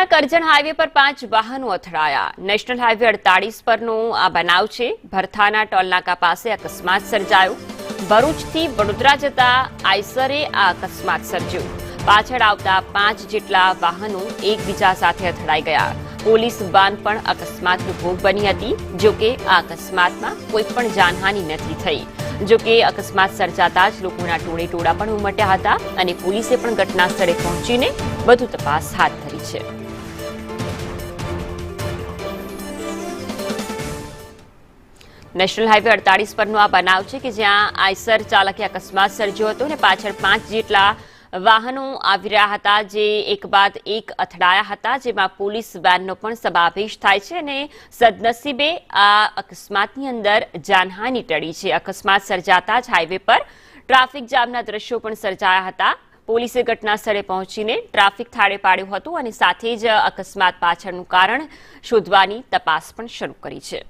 ભરૂચના કરજણ હાઈવે પર 5 વાહનો અથડાયા। નેશનલ હાઈવે 48 પરનો આ બનાવ છે। ભરથાના ટોલનાકા પાસે અકસ્માત સર્જાયો। ભરૂચથી વડોદરા જતા આઈસરે આ અકસ્માત સર્જ્યો। પાછળ આવતા 5 જેટલા વાહનો એકબીજા સાથે અથડાઈ ગયા। પોલીસ વાન પણ અકસ્માતનો ભોગ બની હતી। જો કે આ અકસ્માતમાં કોઈ પણ જાનહાનિ નથી થઈ। જો કે અકસ્માત સર્જાતા જ લોકોના ટોળેટોળા પણ ઉમટ્યા હતા અને પોલીસે પણ ઘટના સ્થળે પહોંચીને વધુ તપાસ હાથ ધરી છે। નેશનલ હાઈવે 48 પરનો આ બનાવ છે કે જ્યાં આઈસર ચાલકે અકસ્માત સર્જ્યો હતો અને પાછળ 5 જેટલા વાહનો આવી રહ્યા હતા જે એક બાદ એક અથડાયા હતા, જેમાં પોલીસ વેનનો પણ સમાવેશ થાય છે અને સદનસીબે આ અકસ્માતની અંદર જાનહાનિ ટળી છે। અકસ્માત સર્જાતા જ હાઈવે પર ટ્રાફિક જામના દ્રશ્યો પણ સર્જાયા હતા। પોલીસે ઘટના સ્થળે પહોંચીને ટ્રાફિક થાળે પાડ્યું હતું અને સાથે જ અકસ્માત પાછળનું કારણ શોધવાની તપાસ પણ શરૂ કરી છે।